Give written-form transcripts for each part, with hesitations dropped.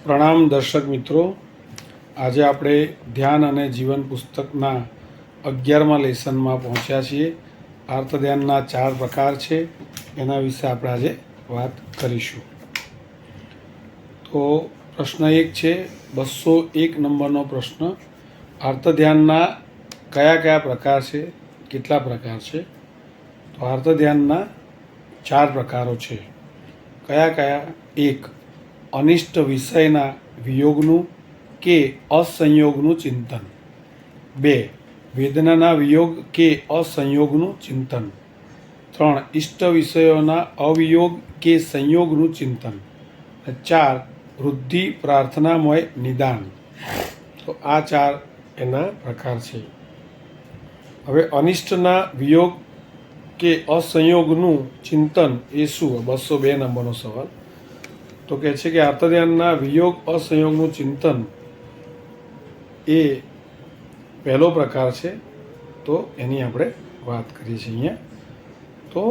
પ્રણામ દર્શક મિત્રો, આજે આપણે ધ્યાન અને જીવન પુસ્તકના 11મા લેસનમાં પહોંચ્યા છીએ. આર્ત ધ્યાનના 4 પ્રકાર છે, એના વિશે આપણે આજે વાત કરીશું. તો પ્રશ્ન 1 છે, 201 નંબરનો પ્રશ્ન. આર્ત ધ્યાનના કયા કયા પ્રકાર છે, કેટલા પ્રકાર છે? તો આર્ત ધ્યાનના 4 પ્રકારો છે. કયા કયા? 1. અનિષ્ટ વિષયના વિયોગનું કે અસંયોગનું ચિંતન. 2. વેદનાના વિયોગ કે અસંયોગનું ચિંતન. 3. ઇષ્ટ વિષયોના અવિયોગ કે સંયોગનું ચિંતન. 4. વૃદ્ધિ પ્રાર્થનામય નિદાન. તો આ 4 એના પ્રકાર છે. હવે અનિષ્ટના વિયોગ કે અસંયોગનું ચિંતન એ શું? 202 નંબરનો સવાલ. તો કહે છે કે આર્ત ધ્યાનના વિયોગ અસંયોગનું ચિંતન એ પહેલો પ્રકાર છે. તો એની આપણે વાત કરીએ છીએ અહીંયા. તો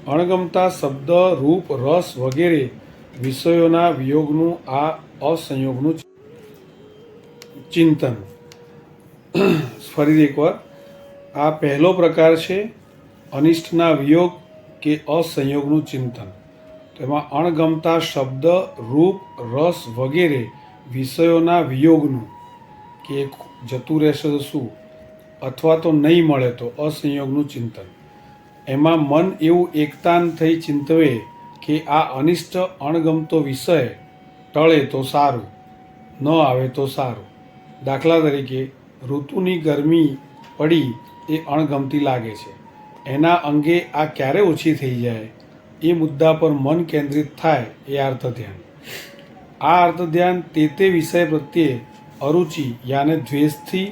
અણગમતા શબ્દ, રૂપ, રસ વગેરે વિષયોના વિયોગનું આ અસંયોગનું ચિંતન. ફરી એકવાર, આ પહેલો પ્રકાર છે અનિષ્ટના વિયોગ કે અસંયોગનું ચિંતન. તેમાં અણગમતા શબ્દ, રૂપ, રસ વગેરે વિષયોના વિયોગનું, કે જતું રહેશે તો શું, અથવા તો નહીં મળે તો અસંયોગનું ચિંતન. એમાં મન એવું એકતાન થઈ ચિંતવે કે આ અનિષ્ટ અણગમતો વિષય ટળે તો સારું, ન આવે તો સારું. દાખલા તરીકે, ઋતુની ગરમી પડી એ અણગમતી લાગે છે, એના અંગે આ ક્યારે ઓછી થઈ જાય, એ મુદ્દા પર મન કેન્દ્રિત થાય એ આર્ત ધ્યાન. આ આર્ત ધ્યાન તે વિષય પ્રત્યે અરુચિ યાને દ્વેષથી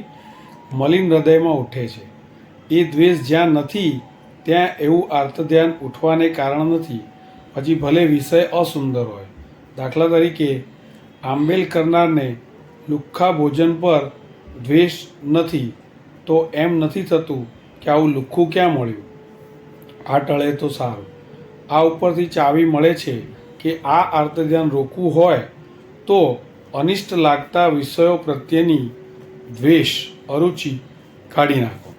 મલિન હૃદયમાં ઉઠે છે. એ દ્વેષ જ્યાં નથી ત્યાં એવું આર્ત ધ્યાન ઉઠવાને કારણ નથી, પછી ભલે વિષય અસુંદર હોય. દાખલા તરીકે, આંબેલ કરનારને લુખ્ખા ભોજન પર દ્વેષ નથી, તો એમ નથી થતું કે આવું લુખ્ખું ક્યાં મળ્યું, આ ટળે તો સારું. આ ઉપરથી ચાવી મળે છે કે આ આર્ત ધ્યાન રોકવું હોય તો અનિષ્ટ લાગતા વિષયો પ્રત્યેની દ્વેષ, અરુચિ કાઢી નાખો.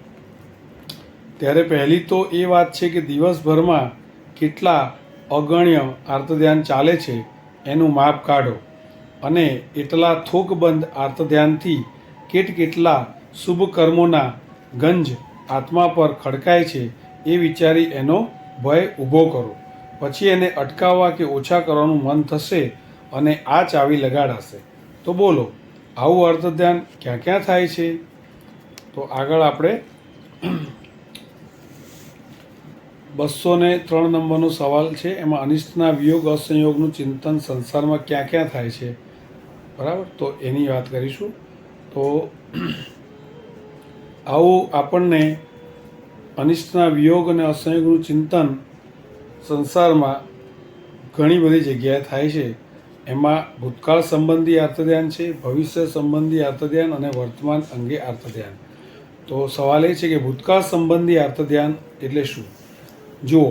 ત્યારે પહેલી તો એ વાત છે કે દિવસભરમાં કેટલા અગણ્ય આર્ત ધ્યાન ચાલે છે એનું માપ કાઢો, અને એટલા થોકબંધ આર્ત ધ્યાનથી કેટલા શુભ કર્મોના ગંજ આત્મા પર ખડકાય છે એ વિચારી એનો ભય ઊભો કરો. પછી એને અટકાવવા કે ઓછા કરવાનું મન થશે અને આ ચાવી લગાડાશે. તો બોલો, આવું અર્થ ધ્યાન ક્યાં ક્યાં થાય છે? તો આગળ આપણે 203 નંબરનો સવાલ છે. એમાં અનિષ્ટના વિયોગ અસંયોગનું ચિંતન સંસારમાં ક્યાં ક્યાં થાય છે, બરાબર? તો એની વાત કરીશું. તો આવું આપણને અનિષ્ટના વિયોગ અને અસંયોગનું ચિંતન સંસારમાં ઘણી બધી જગ્યાએ થાય છે. એમાં ભૂતકાળ સંબંધી આર્ત ધ્યાન છે, ભવિષ્ય સંબંધી આર્ત ધ્યાન અને વર્તમાન અંગે આર્ત ધ્યાન. તો સવાલ એ છે કે ભૂતકાળ સંબંધી આર્ત ધ્યાન એટલે શું? જુઓ,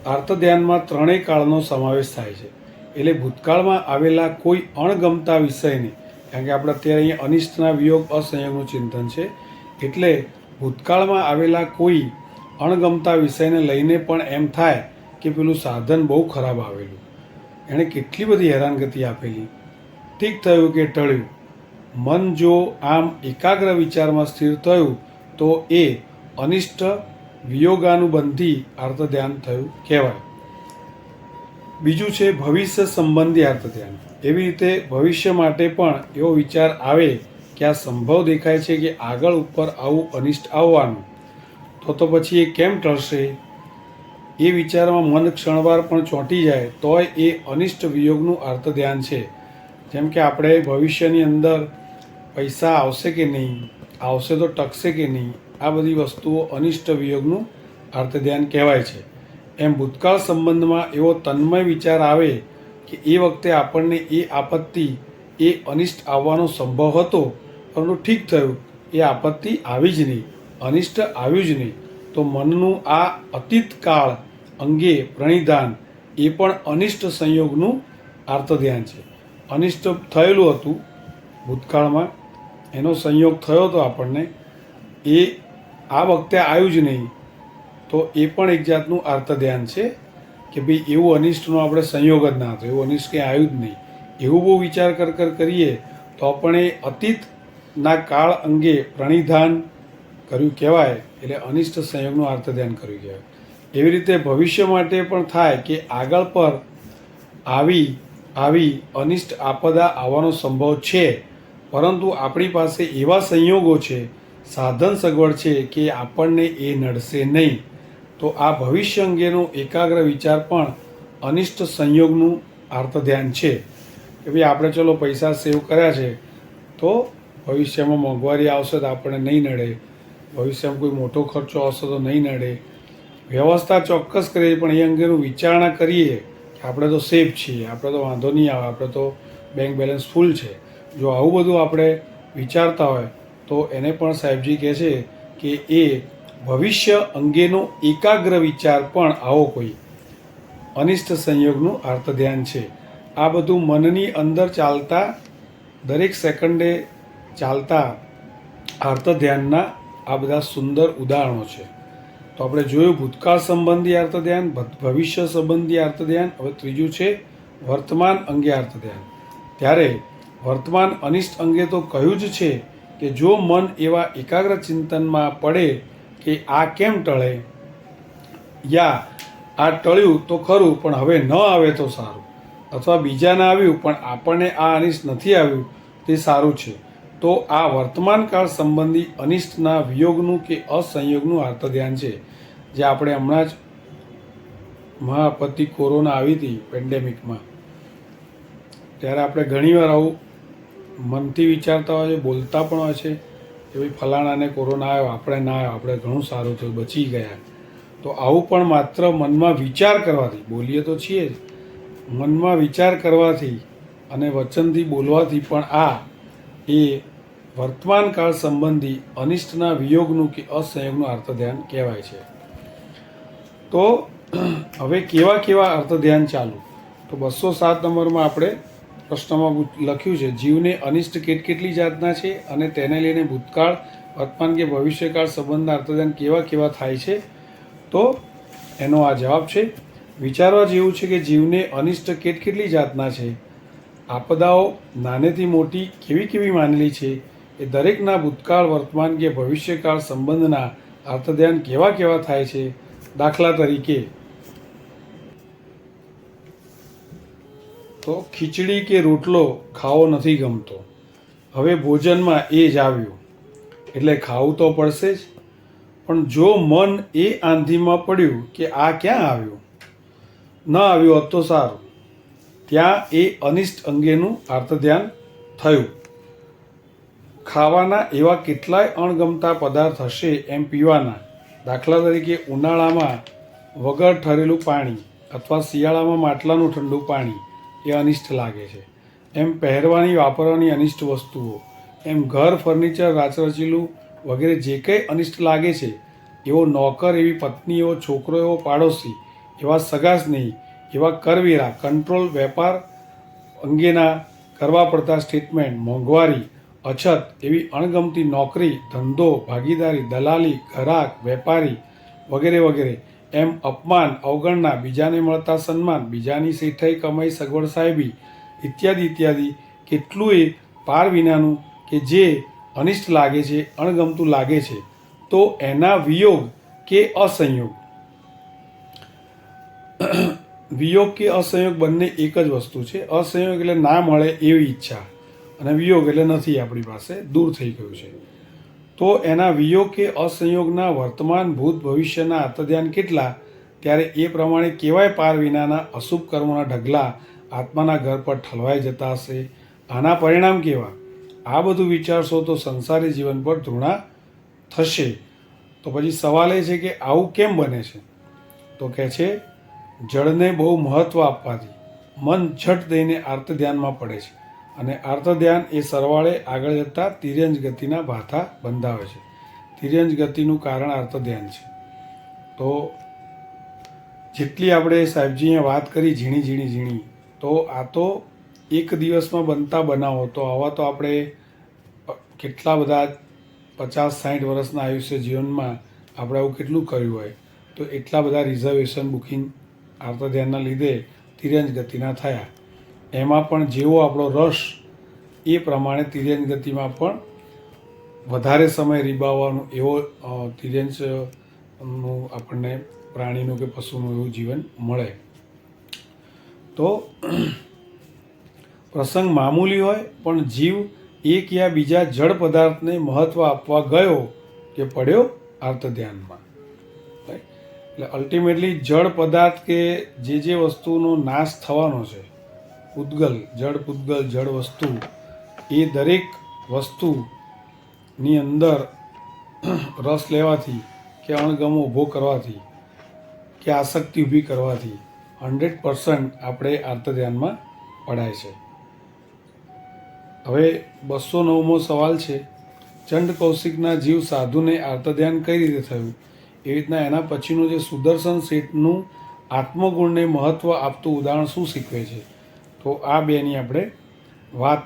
આર્ત ધ્યાનમાં 3 કાળનો સમાવેશ થાય છે. એટલે ભૂતકાળમાં આવેલા કોઈ અણગમતા વિષયને, કારણ કે આપણે અત્યારે અહીંયા અનિષ્ટના વિયોગ અસંયોગનું ચિંતન છે, એટલે ભૂતકાળમાં આવેલા કોઈ અણગમતા વિષયને લઈને પણ એમ થાય કે પેલું સાધન બહુ ખરાબ આવેલું, એણે કેટલી બધી હેરાનગતિ આપેલી, ઠીક થયું કે ટળ્યું. મન જો આમ એકાગ્ર વિચારમાં સ્થિર થયું તો એ અનિષ્ટ વિયોગાનુબંધી આર્ત ધ્યાન થયું કહેવાય. બીજું છે ભવિષ્ય સંબંધી આર્ત ધ્યાન. એવી રીતે ભવિષ્ય માટે પણ એવો વિચાર આવે કે આ સંભવ દેખાય છે કે આગળ ઉપર આવું અનિષ્ટ આવવાનું, તો પછી એ કેમ ટળશે? એ વિચારમાં મન ક્ષણવાર પણ ચોંટી જાય તોય એ અનિષ્ટ વિયોગનું આર્ત ધ્યાન છે. જેમ કે આપણે ભવિષ્યની અંદર પૈસા આવશે કે નહીં, આવશે તો ટકશે કે નહીં, આ બધી વસ્તુઓ અનિષ્ટ વિયોગનું આર્ત ધ્યાન કહેવાય છે. એમ ભૂતકાળ સંબંધમાં એવો તન્મય વિચાર આવે કે એ વખતે આપણને એ આપત્તિ, એ અનિષ્ટ આવવાનો સંભવ હતો, પરંતુ ઠીક થયું, એ આપત્તિ આવી જ નહીં, અનિષ્ટ આવ્યું જ નહીં. તો મનનું આ અતીત કાળ અંગે પ્રણિધાન એ પણ અનિષ્ટ સંયોગનું આર્ત ધ્યાન છે. અનિષ્ટ થયેલું હતું ભૂતકાળમાં, એનો સંયોગ થયો હતો આપણને, એ આ વખતે આવ્યું જ નહીં, તો એ પણ એક જાતનું આર્ત ધ્યાન છે કે ભાઈ એવું અનિષ્ટનો આપણે સંયોગ જ ના થયો, એવું અનિષ્ટ કંઈ આવ્યું જ નહીં. એવું બહુ વિચાર કરીએ તો પણ એ અતીતના કાળ અંગે પ્રણિધાન કર્યું કહેવાય, એટલે અનિષ્ટ સંયોગનું આર્ત ધ્યાન કર્યું કહેવાય. એવી રીતે ભવિષ્ય માટે પણ થાય કે આગળ પર આવી અનિષ્ટ આપદા આવવાનો સંભવ છે, પરંતુ આપણી પાસે એવા સંયોગો છે, સાધન સગવડ છે કે આપણને એ નડશે નહીં. તો આ ભવિષ્ય અંગેનો એકાગ્ર વિચાર પણ અનિષ્ટ સંયોગનું આર્ત ધ્યાન છે કે ભાઈ આપણે ચલો પૈસા સેવ કર્યા છે, તો ભવિષ્યમાં મોંઘવારી આવશે તો આપણને નહીં નડે, ભવિષ્યમાં કોઈ મોટો ખર્ચો આવશે તો નહીં નડે. વ્યવસ્થા ચોક્કસ કરીએ પણ એ અંગેનું વિચારણા કરીએ કે આપણે તો સેફ છીએ, આપણે તો વાંધો નહીં આવે, આપણે તો બેંક બેલેન્સ ફૂલ છે. જો આવું બધું આપણે વિચારતા હોય તો એને પણ સાહેબજી કહે છે કે એ ભવિષ્ય અંગેનો એકાગ્ર વિચાર પણ આવો કોઈ અનિષ્ટ સંયોગનું આર્ત ધ્યાન છે. આ બધું મનની અંદર ચાલતા, દરેક સેકન્ડે ચાલતા આર્ત ધ્યાનના આ બધા સુંદર ઉદાહરણો છે. તો આપણે જોયું ભૂતકાળ સંબંધી આર્ત ધ્યાન, ભવિષ્ય સંબંધી આર્ત ધ્યાન. હવે ત્રીજું છે વર્તમાન અંગે આર્ત ધ્યાન. ત્યારે વર્તમાન અનિષ્ટ અંગે તો કહ્યું જ છે કે જો મન એવા એકાગ્ર ચિંતનમાં પડે કે આ કેમ ટળે, યા આ ટળ્યું તો ખરું પણ હવે ન આવે તો સારું, અથવા બીજાને આવ્યું પણ આપણને આ અનિષ્ટ નથી આવ્યું તે સારું છે, તો આ વર્તમાન કાળ સંબંધી અનિષ્ટના વિયોગનું કે અસંયોગનું આર્ત ધ્યાન છે. જે આપણે હમણાં જ મહાઆપત્તિ કોરોના આવી હતી પેન્ડેમિકમાં, ત્યારે આપણે ઘણીવાર આવું મનથી વિચારતા હોય છે, બોલતા પણ હોય છે કે ભાઈ ફલાણાને કોરોના આવ્યો, આપણે ના આવ્યો, આપણે ઘણું સારું થયું, બચી ગયા. તો આવું પણ માત્ર મનમાં વિચાર કરવાથી, બોલીએ તો છીએ જ, મનમાં વિચાર કરવાથી અને વચનથી બોલવાથી પણ આ એ વર્તમાન કાળ સંબંધી અનિષ્ટના વિયોગનું કે અસંયોગનું આર્ત ધ્યાન કહેવાય છે. તો હવે કેવા અર્થ ધ્યાન ચાલુ? તો 207 નંબરમાં આપણે પ્રશ્નમાં લખ્યું છે જીવને અનિષ્ટ કેટલી જાતના છે અને તેને લઈને ભૂતકાળ, વર્તમાન કે ભવિષ્યકાળ સંબંધના અર્થ ધ્યાન કેવા થાય છે. તો એનો આ જવાબ છે. વિચારવા જેવું છે કે જીવને અનિષ્ટ કેટલી જાતના છે, આપદાઓ નાનેથી મોટી કેવી માનેલી છે, એ દરેકના ભૂતકાળ, વર્તમાન કે ભવિષ્યકાળ સંબંધના અર્થ ધ્યાન કેવા થાય છે. દાખલા તરીકે તો ખીચડી કે રોટલો ખાવો નથી ગમતો, હવે ભોજનમાં એ જ આવ્યું એટલે ખાવું તો પડશે જ. પણ જો મન એ આંધીમાં પડ્યું કે આ ક્યાં આવ્યું, ન આવ્યું હોત તો સારું, ત્યાં એ અનિષ્ટ અંગેનું અર્થ ધ્યાન થયું. ખાવાના એવા કેટલાય અણગમતા પદાર્થ હશે એમ પીવાના, દાખલા તરીકે ઉનાળામાં વગર ઠરેલું પાણી અથવા શિયાળામાં માટલાનું ઠંડુ પાણી એ અનિષ્ટ લાગે છે. એમ પહેરવાની વાપરવાની અનિષ્ટ વસ્તુઓ, એમ ઘર, ફર્નિચર, રાચરચીલું વગેરે જે કંઈ અનિષ્ટ લાગે છે, એવો નોકર, એવી પત્ની, એવો છોકરો, એવો પાડોશી, એવા સગાસ્નેહી, એવા કરવેરા, કંટ્રોલ, વેપાર અંગેના કરવા પડતા સ્ટેટમેન્ટ, મોંઘવારી, અછત, એવી અણગમતી નોકરી, ધંધો, ભાગીદારી, દલાલી, ગ્રાહક, વેપારી વગેરે. એમ અપમાન, અવગણના, બીજાને મળતા સન્માન, બીજાની શેઠાઈ, કમાઈ, સગવડ, સાહેબી ઇત્યાદિ કેટલુંય પાર વિનાનું કે જે અનિષ્ટ લાગે છે, અણગમતું લાગે છે, તો એના વિયોગ કે અસંયોગ. વિયોગ કે અસંયોગ બંને એક જ વસ્તુ છે. અસંયોગ એટલે ના મળે એવી ઈચ્છા, અને વિયોગ એટલે નથી આપણી પાસે, દૂર થઈ ગયું છે. તો એના વિયોગ કે અસંયોગના વર્તમાન, ભૂત, ભવિષ્યના અર્થ ધ્યાન કેટલા, ત્યારે એ પ્રમાણે કેવાય પાર વિનાના અશુભ કર્મોના ઢગલા આત્માના ઘર પર ઠલવાઈ જતા હશે. આના પરિણામ કેવા, આ બધું વિચારશો તો સંસારી જીવન પર ધૃણા થશે. તો પછી સવાલ એ છે કે આવું કેમ બને છે? તો કહે છે જળને બહુ મહત્ત્વ આપવાથી મન ઝટ દઈને આર્ત ધ્યાનમાં પડે છે, અને આર્ત ધ્યાન એ સરવાળે આગળ જતાં તિર્યંજ ગતિના ભાથા બંધાવે છે. તિર્યંજ ગતિનું કારણ આર્ત ધ્યાન છે. તો જેટલી આપણે સાહેબજીએ વાત કરી ઝીણી, તો આ તો એક દિવસમાં બનતા બનાવો તો આવા તો આપણે કેટલા બધા 50-60 વર્ષના આયુષ્ય જીવનમાં આપણે આવું કેટલું કર્યું હોય, તો એટલા બધા રિઝર્વેશન બુકિંગ આર્ત ધ્યાનના લીધે તિર્યંજ ગતિના થયા. એમાં પણ જેવો આપણો રસ એ પ્રમાણે તિર્યંજ ગતિમાં પણ વધારે સમય રીબાવવાનું એવો તિર્યંજનું આપણને પ્રાણીનું કે પશુનું એવું જીવન મળે. તો પ્રસંગ મામૂલી હોય પણ જીવ એક યા બીજા જળ પદાર્થને મહત્ત્વ આપવા ગયો કે પડ્યો આર્ત ધ્યાનમાં. એટલે અલ્ટિમેટલી જળ પદાર્થ કે જે વસ્તુનો નાશ થવાનો છે, પૂતગલ, જળ પૂતગલ, જળ વસ્તુ, એ દરેક વસ્તુની અંદર રસ લેવાથી કે અણગમો ઊભો કરવાથી કે આસક્તિ ઊભી કરવાથી 100% આપણે આર્ત ધ્યાનમાં પડાય છે. હવે 209મો સવાલ છે, ચંડ કૌશિકના જીવ સાધુને આર્ત ધ્યાન કઈ રીતે થયું? એવી રીતના એના પછીનું જે સુદર્શન શેઠનું આત્મગુણને મહત્ત્વ આપતું ઉદાહરણ શું શીખવે છે? તો આ બેની આપણે વાત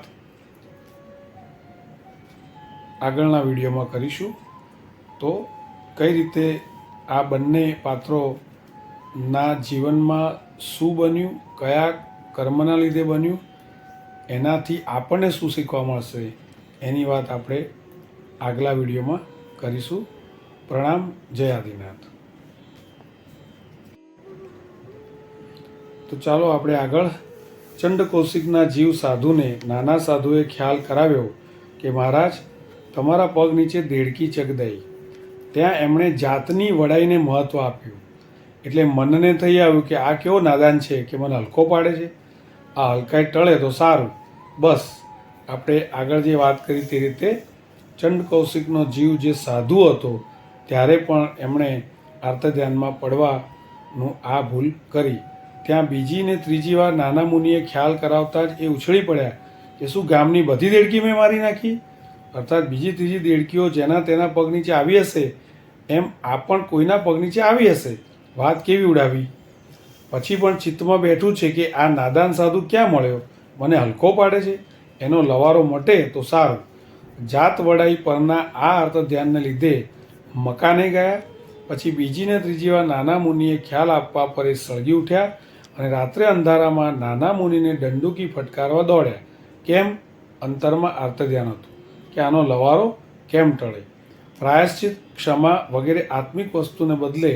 આગળના વિડીયોમાં કરીશું. તો કઈ રીતે આ બંને પાત્રોના જીવનમાં શું બન્યું, કયા કર્મના લીધે બન્યું, એનાથી આપણને શું શીખવા મળશે, એની વાત આપણે આગલા વિડીયોમાં કરીશું. પ્રણામ. જય આદિનાથ. તો ચાલો આપણે આગળ. ચંડ કૌશિકના જીવ સાધુને નાના સાધુએ ખ્યાલ કરાવ્યો કે મહારાજ, તમારા પગ નીચે દેડકી ચગદાઈ. ત્યાં એમણે જાતની વડાઈને મહત્ત્વ આપ્યું. એટલે મનને થઈ આવ્યું કે આ કેવો નાદાન છે કે મને હલકો પાડે છે, આ હલકાઈ ટળે તો સારું. બસ આપણે આગળ જે વાત કરી તે રીતે ચંડ કૌશિકનો જીવ જે સાધુ હતો ત્યારે પણ એમણે આર્ત ધ્યાનમાં પડવાનું આ ભૂલ કરી. ત્યાં બીજી ને ત્રીજી વાર નાના મુનિએ ખ્યાલ કરાવતા જ એ ઉછળી પડ્યા કે શું ગામની બધી દેડકી મેં મારી નાખી? અર્થાત બીજી ત્રીજી દેડકીઓ જેના તેના પગ નીચે આવી હશે એમ આ પણ કોઈના પગ નીચે આવી હશે. વાત કેવી ઉડાવી! પછી પણ ચિત્તમાં બેઠું છે કે આ નાદાન સાધુ ક્યાં મળ્યો, મને હલકો પાડે છે, એનો લવારો મટે તો સારું. જાત વડાઈ પરના આ અર્થ ધ્યાનને લીધે મકાને ગયા. પછી બીજી ને ત્રીજી વાર નાના મુનિએ ખ્યાલ આપવા પર એ સળગી ઉઠ્યા અને રાત્રે અંધારામાં નાના મુનિને દંડુકી ફટકારવા દોડ્યા. કેમ? અંતરમાં આર્ત ધ્યાન હતું કે આનો લવારો કેમ ટળે. પ્રાયશ્ચિત, ક્ષમા વગેરે આત્મિક વસ્તુને બદલે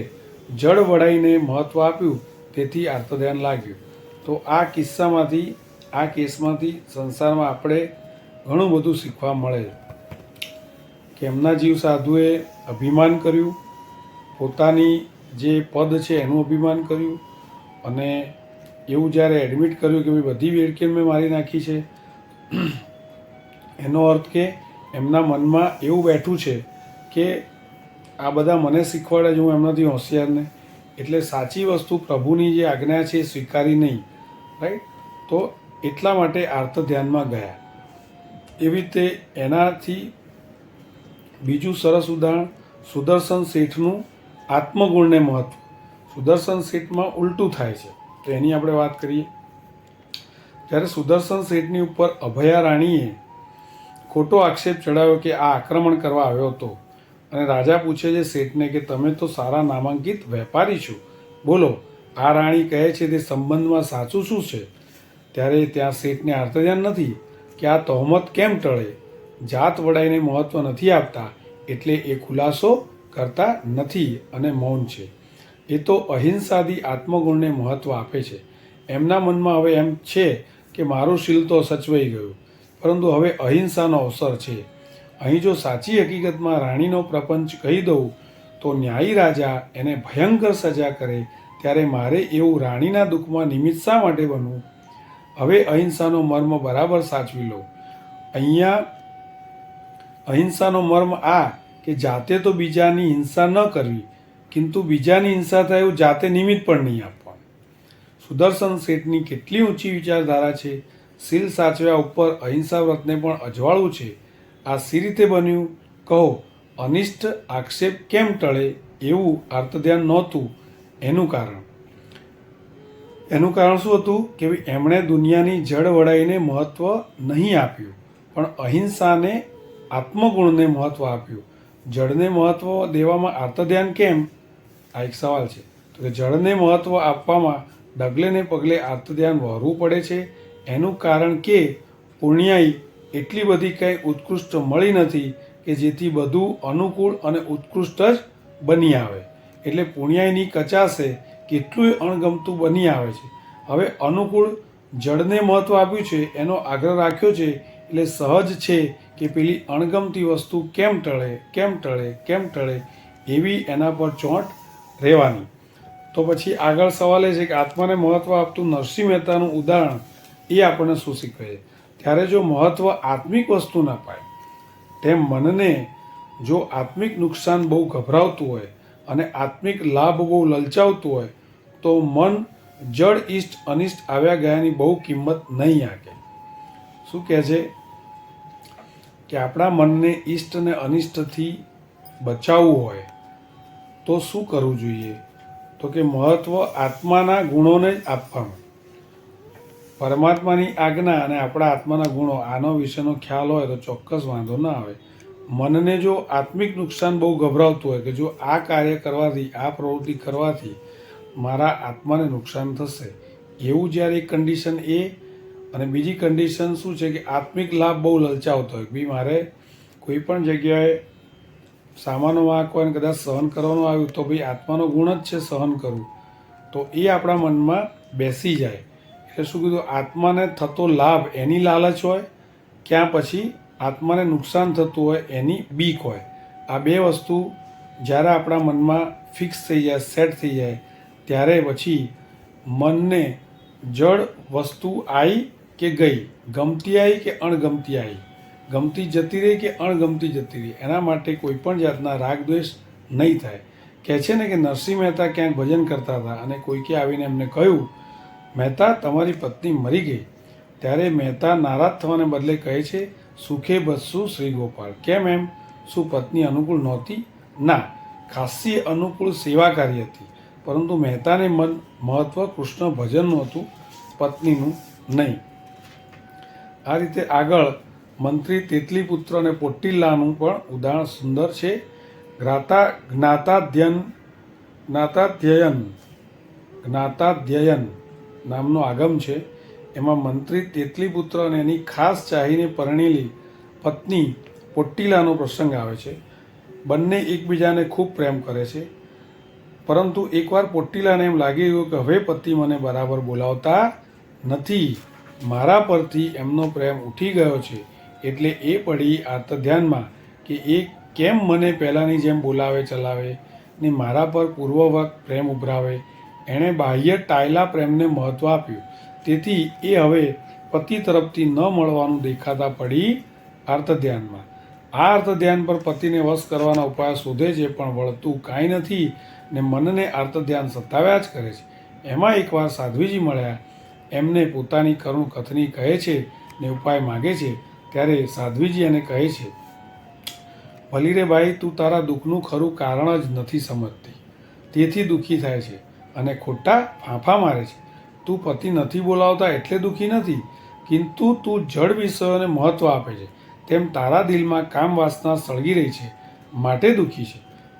જળ વડાઈને મહત્ત્વ આપ્યું, તેથી આર્ત ધ્યાન લાગ્યું. તો આ કિસ્સામાંથી, આ કેસમાંથી સંસારમાં આપણે ઘણું બધું શીખવા મળે કે એમના જીવ સાધુએ અભિમાન કર્યું, પોતાની જે પદ છે એનું અભિમાન કર્યું, અને એવું જ્યારે એડમિટ કર્યું કે ભાઈ બધી વેડકીને મેં મારી નાખી છે, એનો અર્થ કે એમના મનમાં એવું બેઠું છે કે આ બધા મને શીખવાડે છે, હું એમનાથી હોશિયાર ને, એટલે સાચી વસ્તુ પ્રભુની જે આજ્ઞા છે એ સ્વીકારી નહીં. રાઈટ? તો એટલા માટે આર્ત ધ્યાનમાં ગયા. એવી રીતે એનાથી બીજું સરસ ઉદાહરણ સુદર્શન શેઠનું આત્મગુણને મહત્વ. સુદર્શન શેઠમાં ઉલટું થાય છે, તો એની આપણે વાત કરીએ. જ્યારે સુદર્શન શેઠની ઉપર અભયા રાણીએ ખોટો આક્ષેપ ચડાવ્યો કે આ આક્રમણ કરવા આવ્યો હતો, અને રાજા પૂછે છે શેઠને કે તમે તો સારા નામાંકિત વેપારી છો, બોલો આ રાણી કહે છે તે સંબંધમાં સાચું શું છે? ત્યારે ત્યાં શેઠને આર્ત ધ્યાન નથી કે આ તહોમત કેમ ટળે. જાત વડાઈને મહત્ત્વ નથી આપતા એટલે એ ખુલાસો કરતા નથી અને મૌન છે. એ તો અહિંસાદી આત્મગુણને મહત્ત્વ આપે છે. એમના મનમાં હવે એમ છે કે મારું શીલ તો સચવાઈ ગયું, પરંતુ હવે અહિંસાનો અવસર છે. અહીં જો સાચી હકીકતમાં રાણીનો પ્રપંચ કહી દઉં તો ન્યાયી રાજા એને ભયંકર સજા કરે, ત્યારે મારે એવું રાણીના દુઃખમાં નિમિત્ત શા માટે બનવું? હવે અહિંસાનો મર્મ બરાબર સાચવી લો. અહીંયા અહિંસાનો મર્મ આ કે જાતે તો બીજાની હિંસા ન કરવી, કિંતુ બીજાની હિંસા થાય એવું જાતે નિમિત્ત પણ નહીં આપવાનું. સુદર્શન શેઠની કેટલી ઊંચી વિચારધારા છે! શીલ સાચવ્યા ઉપર અહિંસા વ્રતને પણ અજવાળવું છે. આ સી રીતે બન્યું કહો? અનિષ્ટ આક્ષેપ કેમ ટળે એવું આર્તધ્યાન નહોતું. એનું કારણ એનું કારણ શું હતું કે ભાઈ એમણે દુનિયાની જડ વડાઈને મહત્ત્વ નહીં આપ્યું, પણ અહિંસાને આત્મગુણને મહત્ત્વ આપ્યું. જડને મહત્ત્વ દેવામાં આર્તધ્યાન કેમ? આ એક સવાલ છે. તો કે જડને મહત્ત્વ આપવામાં ડગલે ને પગલે આર્તધ્યાન વહરવું પડે છે. એનું કારણ કે પુણ્યાઈ એટલી બધી કંઈ ઉત્કૃષ્ટ મળી નથી કે જેથી બધું અનુકૂળ અને ઉત્કૃષ્ટ જ બની આવે. એટલે પુણ્યાઈની કચાશે કેટલુંય અણગમતું બની આવે છે. હવે અનુકૂળ જડને મહત્ત્વ આપ્યું છે, એનો આગ્રહ રાખ્યો છે, એટલે સહજ છે કે પેલી અણગમતી વસ્તુ કેમ ટળે એવી એના પર ચોંટ રહેવાની. તો પછી આગળ સવાલ એ છે કે આત્માને મહત્ત્વ આપતું નરસિંહ મહેતાનું ઉદાહરણ એ આપણને શું શીખવે છે? ત્યારે જો મહત્ત્વ આત્મિક વસ્તુ ના પાય, તેમ મનને જો આત્મિક નુકસાન બહુ ગભરાવતું હોય અને આત્મિક લાભ બહુ લલચાવતું હોય, તો મન જડ ઇષ્ટ અનિષ્ટ આવ્યા ગયાની બહુ કિંમત નહીં આંકે. શું કહે છે કે આપણા મનને ઇષ્ટ અને અનિષ્ટથી બચાવવું હોય તો શું કરવું જોઈએ? તો કે મહત્ત્વ આત્માના ગુણોને જ આપવાનું. પરમાત્માની આજ્ઞા અને આપણા આત્માના ગુણો, આનો વિશેનો ખ્યાલ હોય તો ચોક્કસ વાંધો ના આવે. મનને જો આત્મિક નુકસાન બહુ ગભરાવતું હોય કે જો આ કાર્ય કરવાથી, આ પ્રવૃત્તિ કરવાથી મારા આત્માને નુકસાન થશે, એવું જ્યારે એક કન્ડિશન એ, અને બીજી કન્ડિશન શું છે કે આત્મિક લાભ બહુ લલચાવતો હોય. ભાઈ મારે કોઈ પણ જગ્યાએ સામાનો વાંક હોય ને કદાચ સહન કરવાનું આવ્યું તો ભાઈ આત્માનો ગુણ જ છે સહન કરવું, તો એ આપણા મનમાં બેસી જાય. એટલે શું કીધું? આત્માને થતો લાભ એની લાલચ હોય, ક્યાં પછી આત્માને નુકસાન થતું હોય એની બીક હોય. આ બે વસ્તુ જ્યારે આપણા મનમાં ફિક્સ થઈ જાય, સેટ થઈ જાય, ત્યારે પછી મનને જડ વસ્તુ આવી કે ગઈ, ગમતી આવી કે અણગમતી આવી, ગમતી જતી રહી કે અણગમતી જતી રહી, એના માટે કોઈ પણ જાતના રાગ દ્વેષ નહીં થાય. કહે છે ને કે નરસિંહ મહેતા ક્યાંક ભજન કરતા હતા અને કોઈકે આવીને એમને કહ્યું, મહેતા તમારી પત્ની મરી ગઈ. ત્યારે મહેતા નારાજ થવાને બદલે કહે છે, સુખે બસશું શ્રી ગોપાલ. કેમ એમ? શું પત્ની અનુકૂળ નહોતી? ના, ખાસી અનુકૂળ સેવાકારી હતી, પરંતુ મહેતાને મહત્ત્વ કૃષ્ણ ભજનનું હતું, પત્નીનું નહીં. આ રીતે આગળ મંત્રી તેતલીપુત્ર અને પોટ્ટીલાનું પણ ઉદાહરણ સુંદર છે. જ્ઞાતાધ્યયન નામનો આગમ છે. એમાં મંત્રી તેતલીપુત્ર અને એની ખાસ ચાહીને પરણેલી પત્ની પોટ્ટીલાનો પ્રસંગ આવે છે. બંને એકબીજાને ખૂબ પ્રેમ કરે છે, પરંતુ એકવાર પોટ્ટીલાને એમ લાગી ગયું કે હવે પતિ મને બરાબર બોલાવતા નથી, મારા પરથી એમનો પ્રેમ ઉઠી ગયો છે. એટલે એ પડી આર્તધ્યાનમાં કે એ કેમ મને પહેલાંની જેમ બોલાવે ચલાવે ને મારા પર પૂર્વવત પ્રેમ ઉભરાવે. એણે બાહ્ય ટાયલા પ્રેમને મહત્ત્વ આપ્યું, તેથી એ હવે પતિ તરફથી ન મળવાનું દેખાતા પડી આર્તધ્યાનમાં. આ અર્થધ્યાન પર પતિને વશ કરવાના ઉપાય શોધે છે, પણ વળતું કાંઈ નથી ને મનને અર્થધ્યાન સતાવ્યા જ કરે છે. એમાં એકવાર સાધ્વીજી મળ્યા, એમને પોતાની કરુણ કથની કહે છે ને ઉપાય માગે છે. ત્યારે સાધ્વીજી એને કહે છે, ભલી રે ભાઈ, તું તારા દુઃખનું ખરું કારણ જ નથી સમજતી, તેથી દુઃખી થાય છે અને ખોટા ફાંફા મારે છે. તું પતિ નથી બોલાવતા એટલે દુઃખી નથી, કિંતુ તું જડ વિષયોને મહત્ત્વ આપે છે, તેમ તારા દિલમાં કામ વાસના સળગી રહી છે, માટે દુઃખી છે.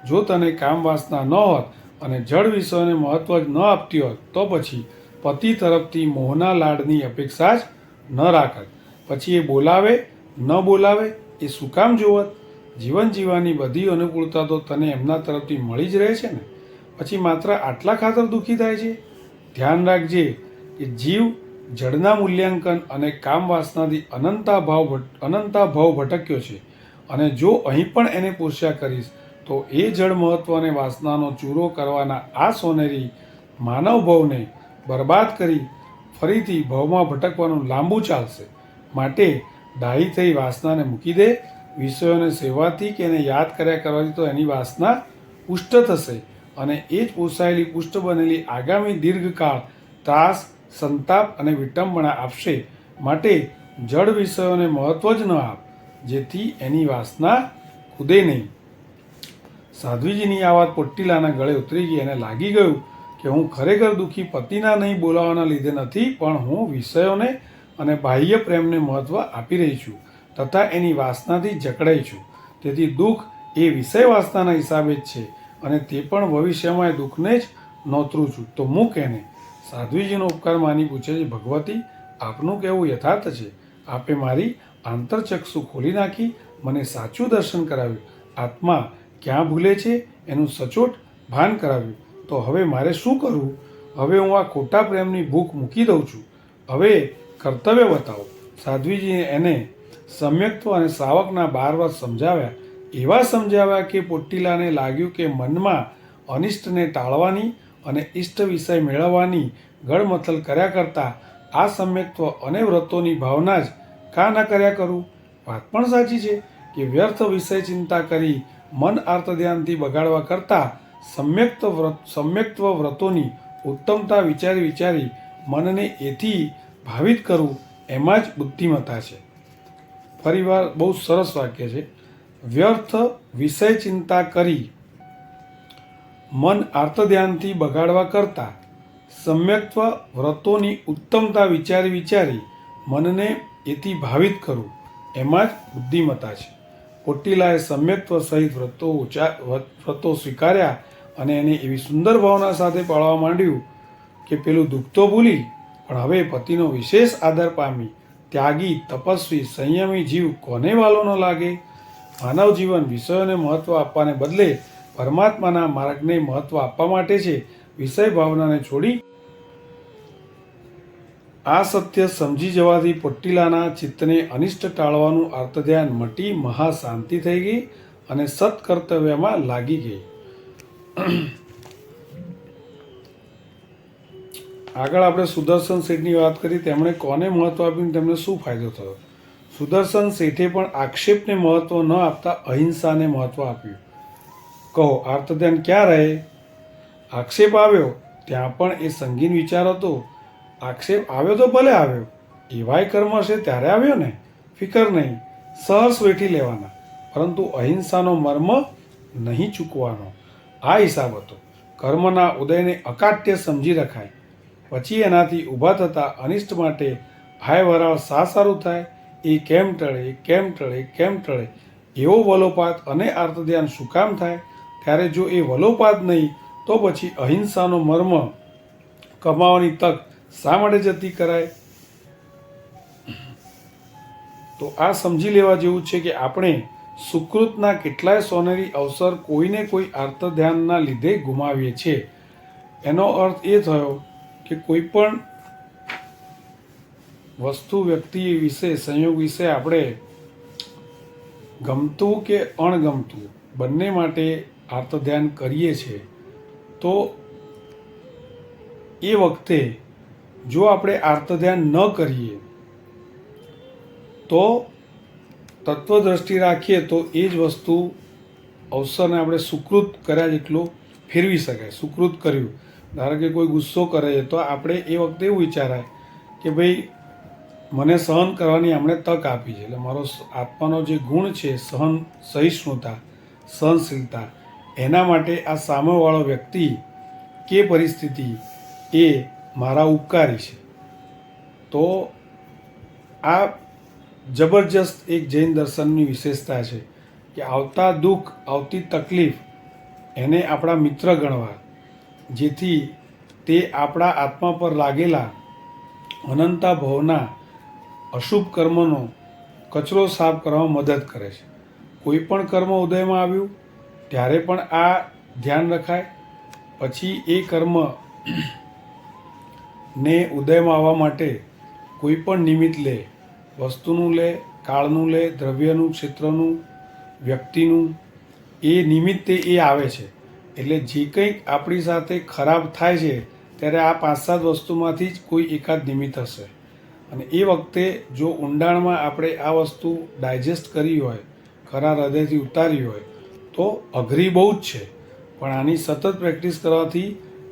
જો તને કામ વાસના ન હોત અને જડ વિષયોને મહત્ત્વ જ ન આપતી હોત, તો પછી પતિ તરફથી મોહના લાડની અપેક્ષા જ ન રાખત. પછી એ બોલાવે ન બોલાવે એ શું કામ જોવત? જીવન જીવવાની બધી અનુકૂળતા તો તને એમના તરફથી મળી જ રહે છે ને, પછી માત્ર આટલા ખાતર દુઃખી થાય છે? ધ્યાન રાખજે કે જીવ જડના મૂલ્યાંકન અને કામ વાસનાથી અનંતા ભાવ ભટક્યો છે, અને જો અહીં પણ એને પોષ્યા કરીશ તો એ જડ મહત્વ અને વાસનાનો ચૂરો કરવાના આ સોનેરી માનવ ભાવને બરબાદ કરી ફરીથી ભાવમાં ભટકવાનું લાંબુ ચાલશે. માટે ડાહી થઈ વાસનાને મૂકી દે. વિષયોને સેવાથી કે એને યાદ કર્યા કરવાથી તો એની વાસના પુષ્ટ થશે, અને એ જ પોસાયેલી પુષ્ટ બનેલી આગામી દીર્ઘકાળ ત્રાસ, સંતાપ અને વિટંબણા આપશે. માટે જડ વિષયોને મહત્વ જ ન આપ, જેથી એની વાસના ખુદે નહીં. સાધ્વીજીની આ વાત પોટ્ટીલાના ગળે ઉતરી ગઈ અને લાગી ગયું કે હું ખરેખર દુઃખી પતિના નહીં બોલાવાના લીધે નથી, પણ હું વિષયોને અને બાહ્ય પ્રેમને મહત્ત્વ આપી રહી છું તથા એની વાસનાથી જકડાઈ છું. તેથી દુઃખ એ વિષય વાસનાના હિસાબે જ છે અને તે પણ ભવિષ્યમાં એ દુઃખને જ નોતરું છું. તો મૂક એને. સાધ્વીજીનો ઉપકાર માની પૂછે છે, ભગવતી આપનું કહેવું યથાર્થ છે. આપે મારી આંતરચક્ષુ ખોલી નાખી, મને સાચું દર્શન કરાવ્યું, આત્મા ક્યાં ભૂલે છે એનું સચોટ ભાન કરાવ્યું. તો હવે મારે શું કરવું? હવે હું આ ખોટા પ્રેમની ભૂખ મૂકી દઉં છું. હવે કર્તવ્ય બતાવો. સાધ્વીજીએ એને સમ્યક્ત્વ અને શ્રાવકના 12 વર્ષ સમજાવ્યા. એવા સમજાવ્યા કે પોટ્ટીલાને લાગ્યું કે મનમાં અનિષ્ટને ટાળવાની અને ઇષ્ટ વિષય મેળવવાની ગળમથલ કર્યા કરતાં આ સમ્યક્ત્વ અને વ્રતોની ભાવના જ કાં ન કર્યા કરું? વાત પણ સાચી છે કે વ્યર્થ વિષય ચિંતા કરી મન આર્ત ધ્યાનથી બગાડવા કરતાં સમ્યક્ત્વ વ્રતોની ઉત્તમતા વિચારી વિચારી મનને એથી ભાવિત કરવું એમાં જ બુદ્ધિમત્તા છે. ફરીવાર બહુ સરસ વાક્ય છે. વ્યર્થ વિષય ચિંતા કરી મન આર્ત ધ્યાનથી બગાડવા કરતાં સમ્યક્ત્વ વ્રતોની ઉત્તમતા વિચારી વિચારી મનને એથી ભાવિત કરવું એમાં જ બુદ્ધિમત્તા છે. પોટ્ટીલાએ સમ્યક્ત્વ સહિત વ્રતો સ્વીકાર્યા અને એને એવી સુંદર ભાવના સાથે પાળવા માંડ્યું કે પેલું દુઃખ તો ભૂલી પણ હવે પતિનો વિશેષ આદર પામી ત્યાગી, તપસ્વી, સંયમી જીવ કોને વાલો ન લાગે? માનવ જીવન વિષયોને મહત્ત્વ આપવાને બદલે પરમાત્માના માર્ગને મહત્ત્વ આપવા માટે છે. વિષય ભાવનાને છોડી આ સત્ય સમજી જવાથી પોટ્ટીલાના ચિત્તને અનિષ્ટ ટાળવાનું આર્તધ્યાન મટી મહા શાંતિ થઈ ગઈ અને સત્કર્તવ્યમાં લાગી ગઈ. આગળ આપણે સુદર્શન શેઠની વાત કરી. તેમણે કોને મહત્વ આપ્યું, તેમને શું ફાયદો થયો? સુદર્શન શેઠે પણ આક્ષેપને મહત્વ ન આપતા અહિંસાને મહત્વ આપ્યું. કહો આર્તધ્યાન ક્યાં રહે? આક્ષેપ આવ્યો ત્યાં પણ એ સંગીન વિચાર હતો. આક્ષેપ આવ્યો તો ભલે આવ્યો, એવાય કર્મ હશે ત્યારે આવ્યો ને. ફિકર નહીં, સહર્ષ વેઠી લેવાના, પરંતુ અહિંસાનો મર્મ નહીં ચૂકવાનો. આ હિસાબ હતો. કર્મના ઉદયને અકાટ્ય સમજી રખાય, પછી એનાથી ઊભા થતા અનિષ્ટ માટે હાય વરાળ સારું થાય, એ કેમ ટળે, કેમ ટળે, કેમ ટળે, એવો વલોપાત અને આર્તધ્યાન શું કામ થાય? ત્યારે જો એ વલોપાત નહીં તો પછી અહિંસાનો મર્મ કમાવાની તક શા માટે જતી કરાય? તો આ સમજી લેવા જેવું છે કે આપણે સુકૃતના કેટલાય સોનેરી અવસર કોઈને કોઈ આર્તધ્યાનના લીધે ગુમાવીએ છીએ. એનો અર્થ એ થયો કે કોઈ પણ વસ્તુ, વ્યક્તિ વિશે, સંયોગ વિશે આપણે ગમતું કે અણગમતું બંને માટે આર્તધ્યાન કરીએ છીએ. તો એ વખતે જો આપણે આર્તધ્યાન ન કરીએ તો તત્વદ્રષ્ટિ રાખીએ તો એ જ વસ્તુ અવસરને આપણે સુકૃત કર્યા જેટલું ફેરવી શકાય. સુકૃત કર્યું, ધારો કે કોઈ ગુસ્સો કરે છે તો આપણે એ વખતે એવું વિચારાય કે ભાઈ મને સહન કરવાની એમણે તક આપી છે, એટલે મારો આત્માનો જે ગુણ છે સહિષ્ણુતા, સહનશીલતા, એના માટે આ સામેવાળો વ્યક્તિ કે પરિસ્થિતિ એ મારા ઉપકારી છે. તો આ જબરજસ્ત એક જૈન દર્શનની વિશેષતા છે કે આવતા દુઃખ, આવતી તકલીફ એને આપણા મિત્ર ગણવા, જેથી તે આપણા આત્મા પર લાગેલા અનંતા ભવના અશુભ કર્મનો કચરો સાફ કરવામાં મદદ કરે છે. કોઈ પણ કર્મ ઉદયમાં આવ્યું ત્યારે પણ આ ધ્યાન રખાય. પછી એ કર્મ ને ઉદયમાં આવવા માટે કોઈ પણ નિમિત્ત લે, વસ્તુનું લે, કાળનું લે, દ્રવ્યનું, ક્ષેત્રનું, વ્યક્તિનું, એ નિમિત્તે એ આવે છે. એટલે જે કંઈક આપણી સાથે ખરાબ થાય છે ત્યારે આ 5-7 વસ્તુમાંથી જ કોઈ એકાદ નિમિત્ત હશે. અને એ વખતે જો ઊંડાણમાં આપણે આ વસ્તુ ડાયજેસ્ટ કરી હોય, ખરા હૃદયથી ઉતારી હોય તો અઘરી બહુ જ છે, પણ આની સતત પ્રેક્ટિસ કરવાથી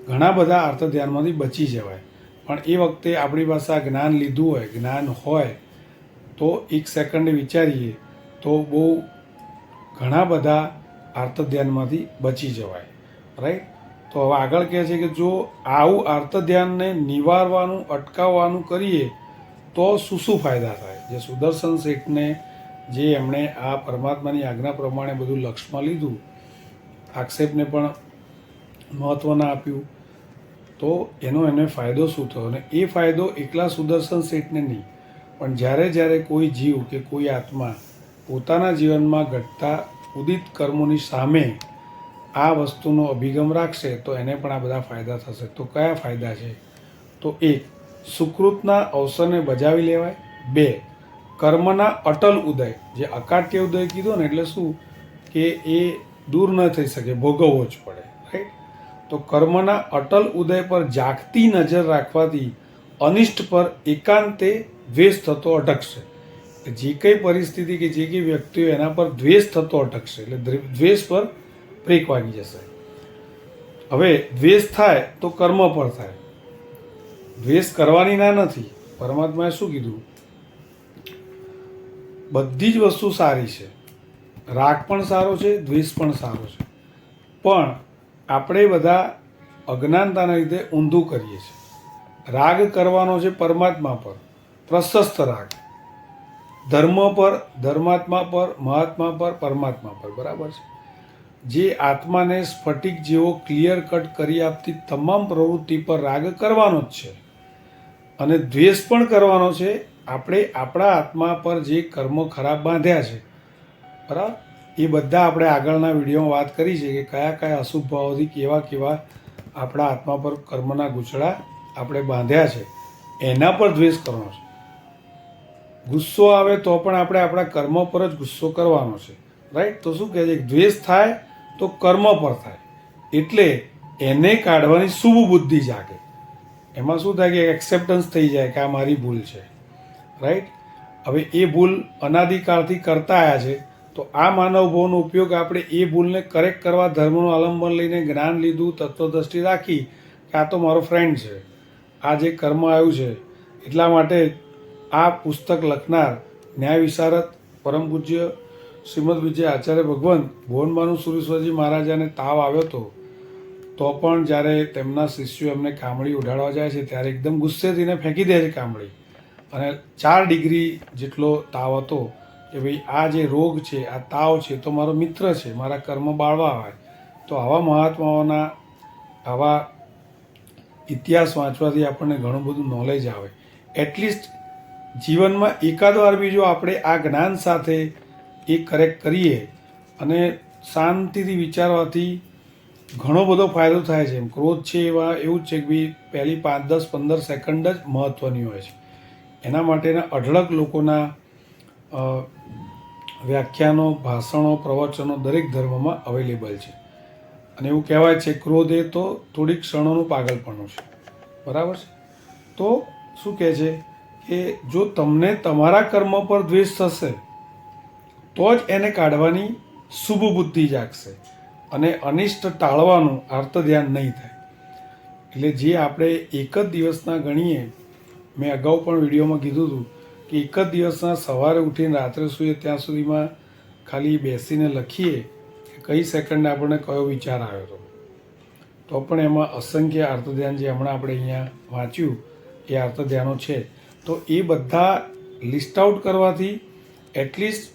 ઘણા બધા આર્તધ્યાનમાંથી બચી જવાય. પણ એ વખતે આપણી પાસે આ જ્ઞાન લીધું હોય, જ્ઞાન હોય તો 1 સેકન્ડે વિચારીએ તો બહુ ઘણા બધા આર્તધ્યાનમાંથી બચી જવાય. રાઈટ? તો તો હવે આગળ કહે છે કે જો આવું આર્ત ધ્યાનને નિવારવાનું અટકાવવાનું કરીએ તો શું શું ફાયદા થાય. જે સુદર્શન શેઠને જે એમણે આ પરમાત્માની આજ્ઞા પ્રમાણે બધું લક્ષમાં લીધું, આક્ષેપને પણ મહત્ત્વ ના આપ્યું, તો એને ફાયદો શું થયો. અને એ ફાયદો એકલા સુદર્શન શેઠને નહીં, પણ જ્યારે જ્યારે કોઈ જીવ કે કોઈ આત્મા પોતાના જીવનમાં ઘટતા ઉદિત કર્મોની સામે આ વસ્તુનો અભિગમ રાખશે તો એને પણ આ બધા ફાયદા થશે. તો કયા ફાયદા છે? તો 1, સુકૃતના અવસરને બજાવી લેવાય. 2, કર્મના અટલ ઉદય. જે અકાટ્ય ઉદય કીધો ને, એટલે શું કે એ દૂર ન થઈ શકે, ભોગવવો જ પડે, રાઈટ. તો કર્મના અટલ ઉદય પર જાગતી નજર રાખવાથી અનિષ્ટ પર એકાંતે દ્વેષ થતો અટકશે. જે કંઈ પરિસ્થિતિ કે જે કંઈ વ્યક્તિઓ એના પર દ્વેષ થતો અટકશે, એટલે દ્વેષ પર બ્રેક વાગી જશે. હવે દ્વેષ થાય તો કર્મ પર થાય. દ્વેષ કરવાની ના નથી. પરમાત્માએ શું કીધું? બધી જ વસ્તુ સારી છે. રાગ પણ સારો છે, દ્વેષ પણ સારો છે, પણ આપણે બધા અજ્ઞાનતાના લીધે ઊંધું કરીએ છીએ. રાગ કરવાનો છે પરમાત્મા પર, પ્રશસ્ત રાગ, ધર્મ પર, ધર્માત્મા પર, મહાત્મા પર, પરમાત્મા પર, બરાબર છે. જે આત્માને સ્ફટિક જેવો ક્લિયર કટ કરી આપતી તમામ પ્રવૃત્તિ પર રાગ કરવાનો જ છે, અને દ્વેષ પણ કરવાનો છે. આપણે આપણા આત્મા પર જે કર્મો ખરાબ બાંધ્યા છે, બરાબર, એ બધા આપણે આગળના વિડીયોમાં વાત કરી છે કે કયા કયા અશુભ ભાવોથી કેવા કેવા આપણા આત્મા પર કર્મના ગૂંચળા આપણે બાંધ્યા છે, એના પર દ્વેષ કરવાનો છે. ગુસ્સો આવે તો પણ આપણે આપણા કર્મ પર જ ગુસ્સો કરવાનો છે, રાઈટ. તો શું કહે છે? દ્વેષ થાય તો કર્મ પર થાય, એટલે એને કાઢવાની શુભ બુદ્ધિ જાગે. એમાં શું થાય કે એક્સેપ્ટન્સ થઈ જાય કે આ મારી ભૂલ છે, રાઈટ. હવે એ ભૂલ અનાદિકાળથી કરતા આવ્યા છે, તો આ માનવ ભાવનો ઉપયોગ આપણે એ ભૂલને કરેક્ટ કરવા ધર્મનું અવલંબન લઈને જ્ઞાન લીધું, તત્વદ્રષ્ટિ રાખી કે આ તો મારો ફ્રેન્ડ છે, આ જે કર્મ આવ્યું છે, એટલા માટે આ પુસ્તક લખનાર ન્યાય વિશારદ પરમ પૂજ્ય શ્રીમદ વિજય આચાર્ય ભગવંત ભુવનબાનુ સુરેશ્વરજી મહારાજાને તાવ આવ્યો હતો, તો પણ જ્યારે તેમના શિષ્યો એમને કામળી ઉડાડવા જાય છે ત્યારે એકદમ ગુસ્સે થઈને ફેંકી દે છે કામળી, અને 4 ડિગ્રી જેટલો તાવ હતો. કે ભાઈ આ જે રોગ છે, આ તાવ છે, તો મારો મિત્ર છે, મારા કર્મ બાળવા આવે. તો આવા મહાત્માઓના આવા ઇતિહાસ વાંચવાથી આપણને ઘણું બધું નોલેજ આવે. એટલીસ્ટ જીવનમાં એકાદ વાર બી જો આપણે આ જ્ઞાન સાથે એ કરેક્ટ કરીએ અને શાંતિથી વિચારવાથી ઘણો બધો ફાયદો થાય છે. એમ ક્રોધ છે એવું જ છે કે ભાઈ પહેલી 5, 10, 15 સેકન્ડ જ મહત્ત્વની હોય છે. એના માટેના અઢળક લોકોના વ્યાખ્યાનો, ભાષણો, પ્રવચનો દરેક ધર્મમાં અવેલેબલ છે. અને એવું કહેવાય છે ક્રોધ એ તો થોડીક ક્ષણોનું પાગલપણું છે, બરાબર છે. તો શું કહે છે કે જો તમને તમારા કર્મ પર દ્વેષ થશે તો જ એને કાઢવાની શુભ બુદ્ધિ જાગશે, અને અનિષ્ટ ટાળવાનું આર્ત ધ્યાન નહીં થાય. એટલે જે આપણે એક જ દિવસના ગણીએ, મેં અગાઉ પણ વિડીયોમાં કીધું હતું કે એક જ દિવસના સવારે ઉઠીને રાત્રે સૂઈએ ત્યાં સુધીમાં ખાલી બેસીને લખીએ કે કઈ સેકન્ડે આપણને કયો વિચાર આવ્યો હતો, તો પણ એમાં અસંખ્ય આર્ત ધ્યાન જે હમણાં આપણે અહીંયા વાંચ્યું એ આર્ત ધ્યાનો છે. તો એ બધા લિસ્ટ આઉટ કરવાથી એટલીસ્ટ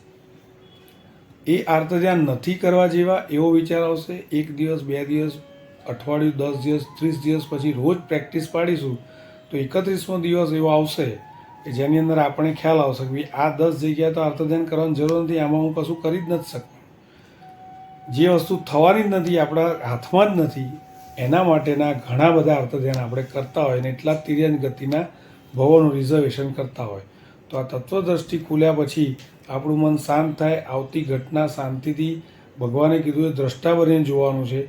એ આર્ત ધ્યાન નથી કરવા જેવા એવો વિચાર આવશે. 1 દિવસ, 2 દિવસ, અઠવાડિયું, 10 દિવસ, 30 દિવસ પછી રોજ પ્રેક્ટિસ પાડીશું તો 31મો દિવસ એવો આવશે કે જેની અંદર આપણે ખ્યાલ આવશે કે આ 10 જગ્યાએ તો આર્ત ધ્યાન કરવાની જરૂર નથી, આમાં હું કશું કરી જ નથી શકતો. જે વસ્તુ થવાની જ નથી, આપણા હાથમાં જ નથી, એના માટેના ઘણા બધા આર્ત ધ્યાન આપણે કરતા હોય, અને એટલા તિર્યંત ગતિના ભવોનું રિઝર્વેશન કરતા હોય. તો આ તત્વદ્રષ્ટિ ખુલ્યા પછી આપણું મન શાંત થાય. આવતી ઘટના શાંતિથી, ભગવાને કીધું એ દ્રષ્ટા બનીને જોવાનું છે,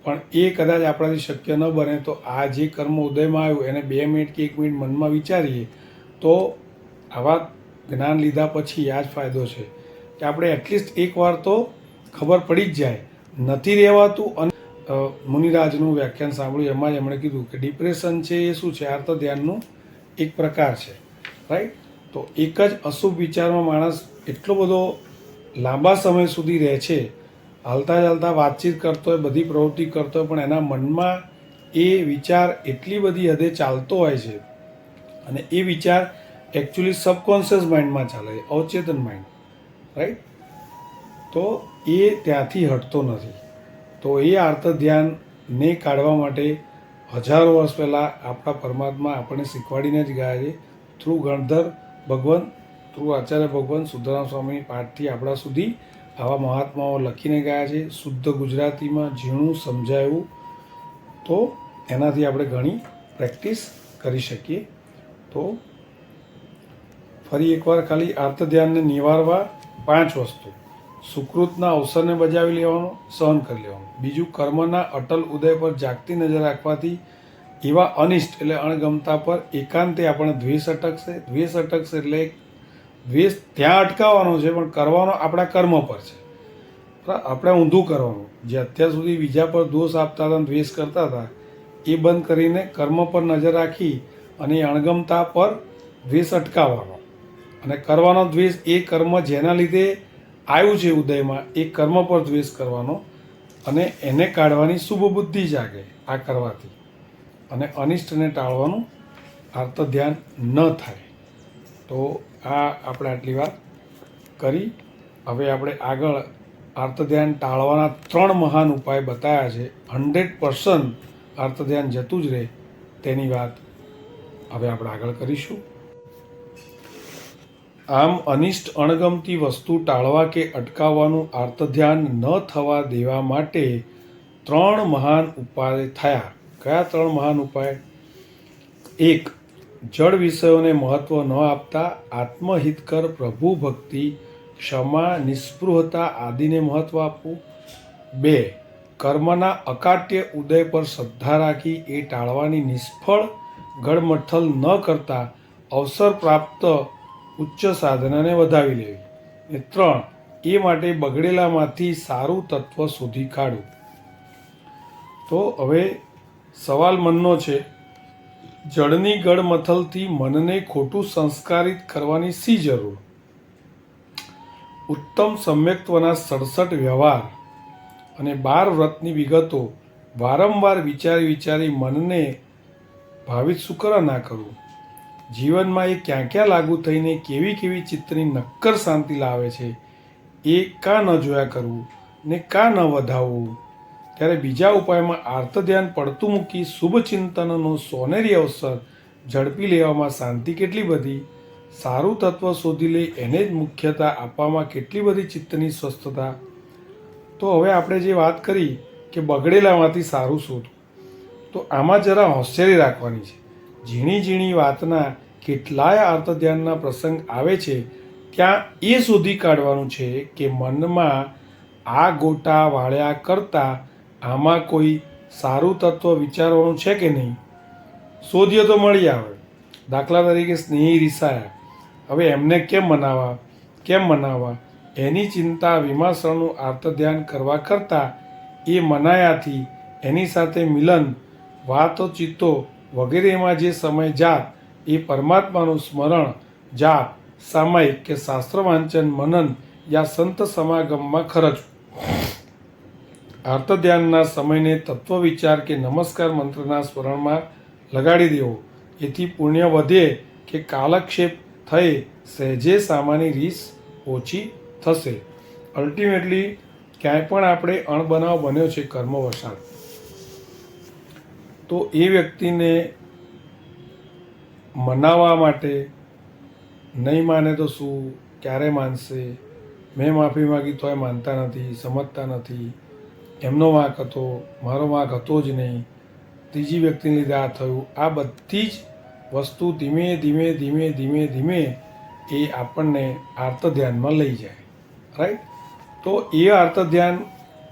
પણ એ કદાચ આપણાથી શક્ય ન બને તો આ જે કર્મ ઉદયમાં આવ્યું એને 2 મિનિટ કે 1 મિનિટ મનમાં વિચારીએ તો આવા જ્ઞાન લીધા પછી આ જ ફાયદો છે કે આપણે એટલીસ્ટ એકવાર તો ખબર પડી જ જાય. નથી રહેવાતું. અને મુનિરાજનું વ્યાખ્યાન સાંભળ્યું, એમાં જ એમણે કીધું કે ડિપ્રેશન છે એ શું છે? આર્ત ધ્યાનનું એક પ્રકાર છે, રાઈટ. તો એક જ અશુભ વિચારમાં માણસ એટલો બધો લાંબા સમય સુધી રહે છે, હાલતા ચાલતા વાતચીત કરતો હોય, બધી પ્રવૃત્તિ કરતો હોય, પણ એના મનમાં એ વિચાર એટલી બધી હદે ચાલતો હોય છે અને એ વિચાર એકચ્યુઅલી સબકોન્શિયસ માઇન્ડમાં ચાલે છે, અવચેતન માઇન્ડ, રાઈટ. તો એ ત્યાંથી હટતો નથી. તો એ આર્ત ધ્યાનને કાઢવા માટે હજારો વર્ષ પહેલાં આપણા પરમાત્મા આપણને શીખવાડીને જ ગયા છે. થ્રુ ગણધર ભગવાન, થ્રુ આચાર્ય ભગવાન, સુધરામ સ્વામી પાઠથી આપણા સુધી આવા મહાત્માઓ લખીને ગયા છે, શુદ્ધ ગુજરાતીમાં, ઝીણું સમજાયું. તો એનાથી આપણે ઘણી પ્રેક્ટિસ કરી શકીએ. તો ફરી એકવાર ખાલી આર્ત ધ્યાનને નિવારવા 5 વસ્તુ: સુકૃતના અવસરને બજાવી લેવાનો, સહન કરી લેવાનું. બીજું, કર્મના અટલ ઉદય પર જાગતી નજર રાખવાથી એવા અનિષ્ટ એટલે અણગમતા પર એકાંતે આપણને દ્વેષ અટકશે. દ્વેષ અટકશે એટલે દ્વેષ ત્યાં અટકાવવાનો છે, પણ કરવાનો આપણા કર્મ પર છે. આપણે ઊંધું કરવાનું. જે અત્યાર સુધી બીજા પર દોષ આપતા હતા, દ્વેષ કરતા હતા, એ બંધ કરીને કર્મ પર નજર રાખી અને એ અણગમતા પર દ્વેષ અટકાવવાનો. અને કરવાનો દ્વેષ એ કર્મ જેના લીધે આવ્યું છે ઉદયમાં, એ કર્મ પર દ્વેષ કરવાનો અને એને કાઢવાની શુભ બુદ્ધિ જાગે આ કરવાથી. અને અનિષ્ટને ટાળવાનું, આર્ત ધ્યાન ન થાય. તો આ આપણે આટલી વાત કરી. હવે આપણે આગળ આર્ત ધ્યાન ટાળવાના 3 મહાન ઉપાય બતાવ્યા છે. 100% આર્ત ધ્યાન જતું જ રહે તેની વાત હવે આપણે આગળ કરીશું. આમ અનિષ્ટ અણગમતી વસ્તુ ટાળવા કે અટકાવવાનું આર્ત ધ્યાન ન થવા દેવા માટે 3 મહાન ઉપાય થયા. કયા 3 મહાન ઉપાય? 1. જડ વિષયોને મહત્વ ન આપતા આત્મહિતકર પ્રભુ ભક્તિ, ક્ષમા, નિસ્પૃહતા આદિને મહત્વ આપવું. 2. કર્મના અકાટ્ય ઉદય પર શ્રદ્ધા રાખી એ ટાળવાની નિષ્ફળ ગડમથલ ન કરતા અવસર પ્રાપ્ત ઉચ્ચ સાધનાને વધાવી લેવી. અને 3. એ માટે બગડેલામાંથી સારું તત્વ શોધી કાઢવું. તો હવે સવાલ મનનો છે, જળની ગડમથલથી મનને ખોટું સંસ્કારિત કરવાની શી જરૂર? ઉત્તમ સમ્યક્ત્વના 67 વ્યવહાર અને 12 વ્રતની વિગતો વારંવાર વિચારી મનને ભાવિત શુક્ર ના કરવું. જીવનમાં એ ક્યાં ક્યાં લાગુ થઈને કેવી ચિત્તની નક્કર શાંતિ લાવે છે, એ કાં ન જોયા કરવું ને કાં ન વધાવવું. ત્યારે બીજા ઉપાયમાં આર્ત ધ્યાન પડતું મૂકી શુભ ચિંતનનો સોનેરી અવસર ઝડપી લેવામાં શાંતિ કેટલી બધી, સારું તત્વ શોધી લે એને જ મુખ્યતા આપવામાં કેટલી બધી ચિત્તની સ્વસ્થતા. તો હવે આપણે જે વાત કરી કે બગડેલામાંથી સારું શોધવું, તો આમાં જરા હોશિયારી રાખવાની છે. ઝીણી વાતના કેટલાય આર્ત ધ્યાનના પ્રસંગ આવે છે, ત્યાં એ શોધી કાઢવાનું છે કે મનમાં આ ગોટા વાળ્યા કરતાં આમાં કોઈ સારું તત્વ વિચારવાનું છે કે નહીં. શોધીએ તો મળી આવે. દાખલા તરીકે સ્નેહી રીસાયા, હવે એમને કેમ મનાવવા એની ચિંતા વિમાસણનું આર્ત ધ્યાન કરવા કરતાં એ મનાયાથી એની સાથે મિલન, વાતચીતો વગેરેમાં જે સમય જાત એ પરમાત્માનું સ્મરણ, જાપ, સામાયિક કે શાસ્ત્ર વાંચન, મનન યા સંત સમાગમમાં ખર્ચવું. આર્ત ધ્યાનના સમયને તત્વ વિચાર કે નમસ્કાર મંત્રના સ્મરણમાં લગાડી દેવો. એથી પુણ્ય વધે કે કાલક્ષેપ થઈ સહેજે સામાની રીસ ઓછી થશે. અલ્ટિમેટલી ક્યાંય પણ આપણે અણબનાવ બન્યો છે કર્મવશાત, તો એ વ્યક્તિને મનાવવા માટે નહીં માને તો શું, ક્યારે માનશે? મેં માફી માગી તોય માનતા નથી, સમજતા નથી. એમનો વાંક હતો, મારો વાંક હતો જ નહીં, ત્રીજી વ્યક્તિને લીધે આ થયું. આ બધી જ વસ્તુ ધીમે ધીમે એ આપણને આર્ત ધ્યાનમાં લઈ જાય, રાઈટ. તો એ આર્ત ધ્યાન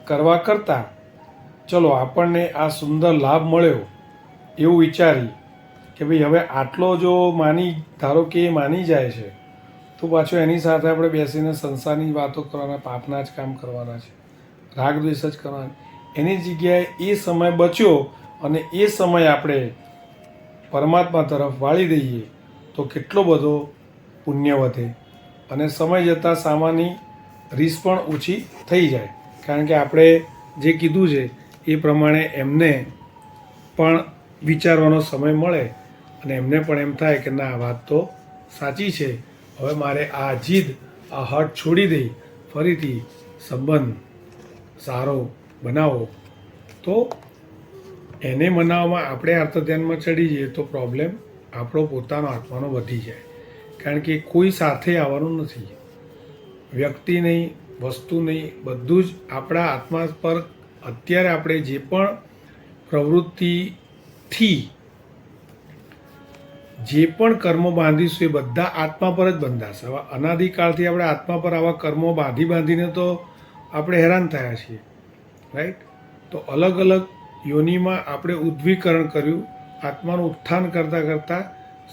કરવા કરતાં ચલો આપણને આ સુંદર લાભ મળ્યો એવું વિચારી કે ભાઈ હવે આટલો જો ધારો કે એ માની જાય છે, તો પાછો એની સાથે આપણે બેસીને સંસારની વાતો કરવાના, પાપના જ કામ કરવાના છે, રાગ દ્વેષ જ કરવાના. એની જગ્યાએ એ સમય બચ્યો અને એ સમય આપણે પરમાત્મા તરફ વાળી દઈએ તો કેટલો બધો પુણ્ય વધે અને સમય જતાં સામાની રીસ પણ ઓછી થઈ જાય. કારણ કે આપણે જે કીધું છે એ પ્રમાણે એમને પણ વિચારવાનો સમય મળે અને એમને પણ એમ થાય કે ના વાત તો સાચી છે, હવે મારે આ જીદ આ હઠ છોડી દઈ ફરીથી સંબંધ સારો બનાવો. તો એને મનાવવામાં આપણે આર્તધ્યાનમાં ચડી જઈએ તો પ્રોબ્લેમ આપણો પોતાનો આત્માનો વધી જાય, કારણ કે કોઈ સાથે આવવાનું નથી, વ્યક્તિ નહીં, વસ્તુ નહીં, બધું જ આપણા આત્મા પર અત્યારે આપણે જે પણ પ્રવૃત્તિથી જે પણ કર્મો બાંધીશું એ બધા આત્મા પર જ બંધાશે. હવે અનાદિકાળથી આપણે આત્મા પર આવા કર્મો બાંધીને તો આપણે હેરાન થયા છીએ, રાઈટ. તો અલગ અલગ યોનિમાં આપણે ઉદ્વીકરણ કર્યું, આત્માનું ઉત્થાન કરતાં કરતાં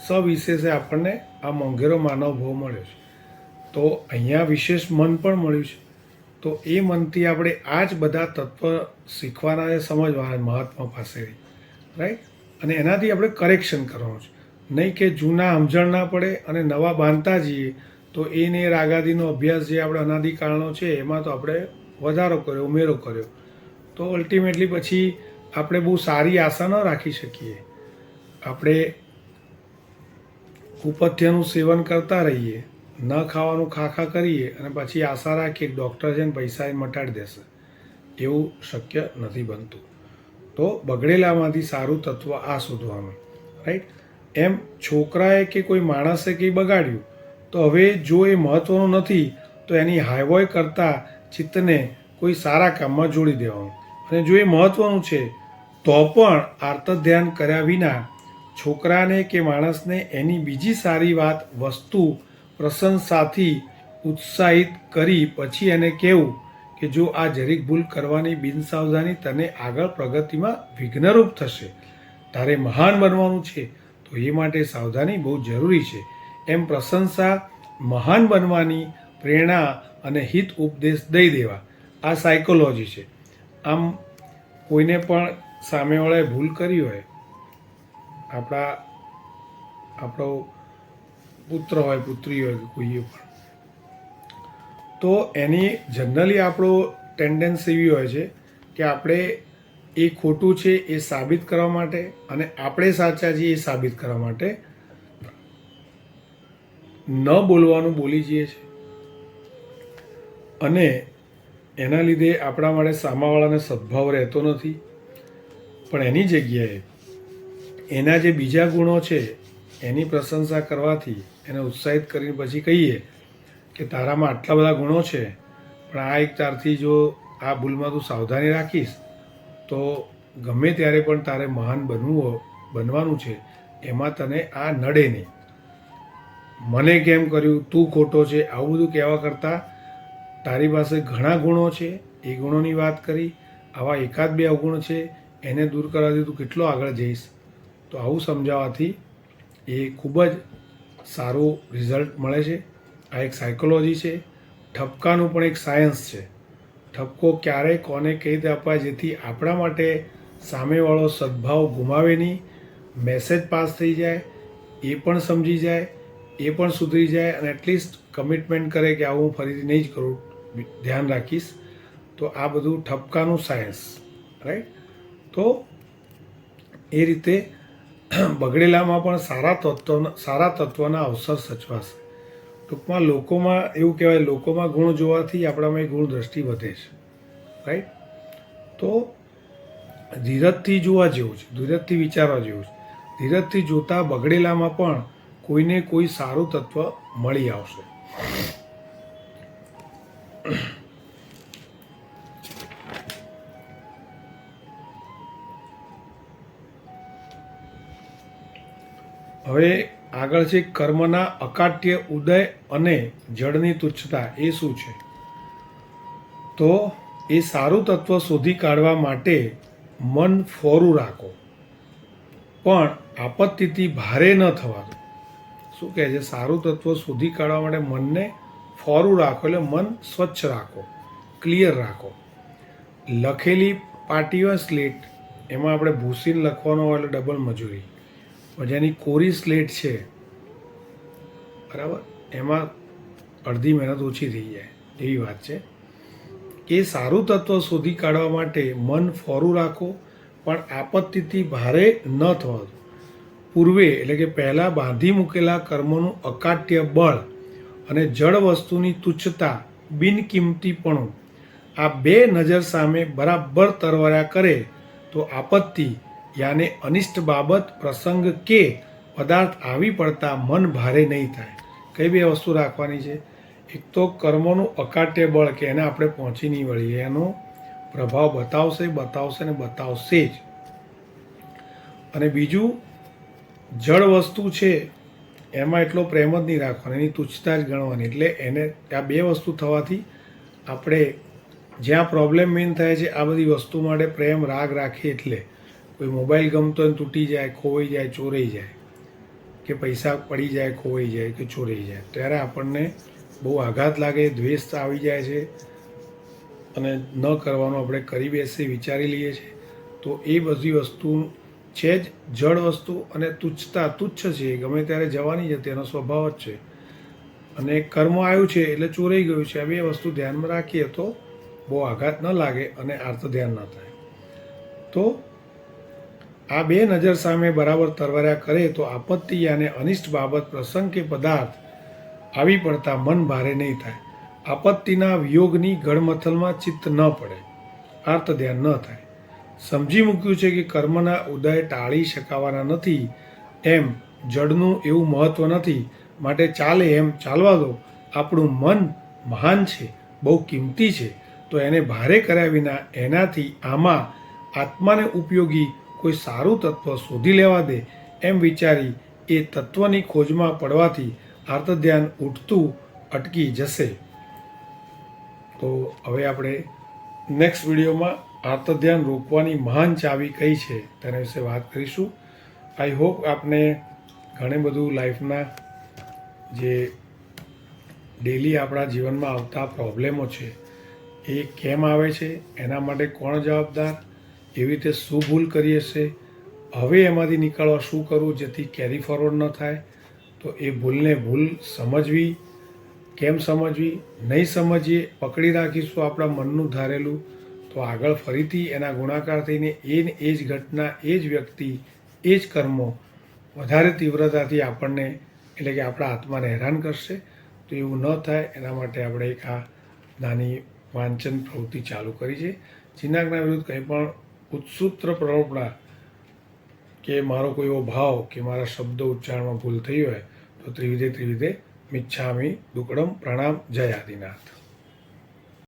સવિશેષે આપણને આ મોંઘેરો માનવ ભાવ મળ્યો છે. તો અહીંયા વિશેષ મન પણ મળ્યું છે. તો એ મનથી આપણે આ જ બધા તત્વ શીખવાના છે, સમજવાના મહાત્મા પાસેથી, રાઈટ. અને એનાથી આપણે કરેક્શન કરવાનું છે, નહીં કે જૂના સમજણ ના પડે અને નવા બાંધતા જઈએ તો એને રાગાદીનો અભ્યાસ જે આપણે અનાદિકાળનો છે એમાં તો આપણે વધારો કર્યો, ઉમેરો કર્યો, તો અલ્ટિમેટલી પછી આપણે બહુ સારી આશા ન રાખી શકીએ. આપણે કુપથ્યનું સેવન કરતા રહીએ, ન ખાવાનું ખાખા કરીએ અને પછી આશા રાખીએ કે ડૉક્ટર છે ને પૈસા એ મટાડી દેશે, એવું શક્ય નથી બનતું. તો બગડેલામાંથી સારું તત્વ આ શોધવાનું, રાઈટ. એમ છોકરાએ કે કોઈ માણસે કંઈ બગાડ્યું તો હવે જો એ મહત્ત્વનું નથી તો એની હાયવોય કરતાં ચિત્તને કોઈ સારા કામમાં જોડી દેવાનું, અને જો એ મહત્ત્વનું છે તો પણ આર્તધ્યાન કર્યા વિના છોકરાને કે માણસને એની બીજી સારી વાત, વસ્તુ, પ્રશંસાથી ઉત્સાહિત કરી પછી એને કહેવું કે જો આ જરીક ભૂલ કરવાની બિનસાવધાની તને આગળ પ્રગતિમાં વિઘ્નરૂપ થશે, તારે મહાન બનવાનું છે તો એ માટે સાવધાની બહુ જરૂરી છે. એમ પ્રશંસા, મહાન બનવાની પ્રેરણા અને હિત ઉપદેશ દઈ દેવા, આ સાયકોલોજી છે. આમ કોઈને પણ સામેવાળાએ ભૂલ કરી હોય, આપણો પુત્ર હોય, પુત્રી હોય કે કોઈએ પણ, તો એની જનરલી આપણો ટેન્ડન્સી એવી હોય છે કે આપણે એ ખોટું છે એ સાબિત કરવા માટે અને આપણે સાચા છીએ એ સાબિત કરવા માટે ન બોલવાનું બોલી જઈએ છીએ, અને એના લીધે આપણા માટે સામાવાળાને સદભાવ રહેતો નથી. પણ એની જગ્યાએ એના જે બીજા ગુણો છે એની પ્રશંસા કરવાથી એને ઉત્સાહિત કરીને પછી કહીએ કે તારામાં આટલા બધા ગુણો છે પણ આ એક તારથી જો આ ભૂલમાં તું સાવધાની રાખીશ તો ગમે ત્યારે પણ તારે મહાન બનવાનું છે, એમાં તને આ નડે નહીં. મને કેમ કર્યું, તું ખોટો છે, આવું બધું કહેવા કરતાં તારી પાસે ઘણા ગુણો છે, એ ગુણોની વાત કરી, આવા એકાદ બે અવગુણ છે એને દૂર કરવાથી તું કેટલો આગળ જઈશ. તો આવું સમજાવવાથી એ ખૂબ જ સારું રિઝલ્ટ મળે છે. આ એક સાયકોલોજી છે. ઠપકાનું પણ એક સાયન્સ છે. ઠપકો ક્યારે કોને કઈ રીતે અપાય જેથી આપણા માટે સામેવાળો સદભાવ ગુમાવે નહીં, મેસેજ પાસ થઈ જાય, એ પણ સમજી જાય, એ પણ સુધરી જાય અને એટલીસ્ટ કમિટમેન્ટ કરે કે આવું હું ફરીથી નહીં જ કરું, ધ્યાન રાખીશ. તો આ બધું ઠપકાનું સાયન્સ, રાઈટ. તો એ રીતે બગડેલામાં પણ સારા તત્વના અવસર સચવાશે. ટૂંકમાં લોકોમાં એવું કહેવાય, લોકોમાં ગુણ જોવાથી આપણામાં ગુણ દ્રષ્ટિ વધે છે, રાઈટ. તો ધીરજથી જોવા જેવું છે, ધીરજથી વિચારવા જેવું છે. ધીરજથી જોતા બગડેલામાં પણ કોઈને કોઈ સારું તત્વ મળી આવશે. હવે આગળ છે કર્મના અકાટ્ય ઉદય અને જળની તુચ્છતા. એ શું છે? તો એ સારું તત્વ શોધી કાઢવા માટે મન ફોરું રાખો, પણ આપત્તિથી ભારે ન થવા દો. શું કહે છે? સારું તત્વ શોધી કાઢવા માટે મનને ફોરું રાખો, એટલે મન સ્વચ્છ રાખો, ક્લિયર રાખો. લખેલી પાટી હોય સ્લેટ, એમાં આપણે ભૂસીને લખવાનો હોય એટલે ડબલ મજૂરી. જેની કોરી સ્લેટ છે, બરાબર, એમાં અડધી મહેનત ઓછી થઈ જાય, એવી વાત છે. એ સારું તત્વ શોધી કાઢવા માટે મન ફોરું રાખો, પણ આપત્તિથી ભારે ન થવા દો. પૂર્વે એટલે કે પહેલાં બાંધી મૂકેલા કર્મોનું અકાટ્ય બળ અને જળ વસ્તુની તુચ્છતા, બિનકિંમતીપણું આ બે નજર સામે બરાબર તરવર્યા કરે તો આપત્તિ યાને અનિષ્ટ બાબત, પ્રસંગ કે પદાર્થ આવી પડતા મન ભારે નહીં થાય. કઈ બે વસ્તુ રાખવાની છે? એક તો કર્મોનું અકાટ્ય બળ કે એને આપણે પહોંચી નહીં વળીએ, એનો પ્રભાવ બતાવશે ને બતાવશે જ. અને બીજું, જળ વસ્તુ છે એમાં એટલો પ્રેમ જ નહીં રાખવાનો, એની તુચ્છતા જ ગણવાની. એટલે એને આ બે વસ્તુ થવાથી આપણે જ્યાં પ્રોબ્લેમ મેઇન થાય છે આ બધી વસ્તુ માટે પ્રેમ રાગ રાખીએ. એટલે કોઈ મોબાઈલ ગમતો હોય તૂટી જાય, ખોવાઈ જાય, ચોરાઈ જાય, કે પૈસા પડી જાય, ખોવાઈ જાય કે ચોરાઈ જાય, ત્યારે આપણને બહુ આઘાત લાગે, દ્વેષ આવી જાય છે અને ન કરવાનું આપણે કરી બેસીએ, વિચારી લઈએ છીએ. તો એ બધી વસ્તુ છે જ જળ વસ્તુ. અને તુચ્છતા, તુચ્છ છે, ગમે ત્યારે જવાની જ હતી, એનો સ્વભાવ જ છે. અને કર્મ આવ્યું છે એટલે ચોરાઈ ગયું છે. આ બે વસ્તુ ધ્યાનમાં રાખીએ તો બહુ આઘાત ન લાગે અને આર્ત ધ્યાન ન થાય. તો આ બે નજર સામે બરાબર તરવર્યા કરે તો આપત્તિ અને અનિષ્ટ બાબત, પ્રસંગ કે પદાર્થ આવી પડતા મન ભારે નહીં થાય. આપત્તિના વિયોગની ગળમથલમાં ચિત્ત ન પડે, આર્ત ધ્યાન ન થાય. સમજી મૂક્યું છે કે કર્મના ઉદય ટાળી શકાવાના નથી, એમ જડનું એવું મહત્વ નથી, માટે ચાલે એમ ચાલવા દો. આપણું મન મહાન છે, બહુ કિંમતી છે, તો એને ભારે કર્યા વિના એનાથી આમાં આત્માને ઉપયોગી કોઈ સારું તત્વ શોધી લેવા દે, એમ વિચારી એ તત્વની ખોજમાં પડવાથી આર્ત ધ્યાન ઉઠતું અટકી જશે. તો હવે આપણે નેક્સ્ટ વિડીયોમાં આર્ત ધ્યાન રોકવાની મહાન ચાવી કઈ છે તેના વિશે વાત કરીશું. આઈ હોપ આપને ઘણું બધું લાઈફના જે ડેલી આપણા જીવનમાં આવતા પ્રોબ્લેમો છે એ કેમ આવે છે, એના માટે કોણ જવાબદાર, એવી રીતે શું ભૂલ કરીએ છે, હવે એમાંથી નીકળવા શું કરવું જેથી કેરી ફોરવર્ડ ન થાય. તો એ ભૂલને ભૂલ સમજવી, કેમ સમજવી, નહીં સમજીએ, પકડી રાખીશું આપણા મનનું ધારેલું, તો આગળ ફરીથી એના ગુણાકાર થઈને એ જ ઘટના, એ જ વ્યક્તિ, એ જ કર્મો વધારે તીવ્રતાથી આપણને એટલે કે આપણા આત્માને હેરાન કરશે. તો એવું ન થાય એના માટે આપણે એક આ નાની વાંચન પ્રવૃત્તિ ચાલુ કરી છે. ચિન્નાજ્ઞા વિરુદ્ધ કંઈ પણ ઉત્સુત્ર પ્રરોપણા કે મારો કોઈ એવો ભાવ કે મારા શબ્દો ઉચ્ચારણમાં ભૂલ થઈ હોય તો ત્રિવિધે મિચ્છામિ દુક્કડમ પ્રણામ. જય આદિનાથ.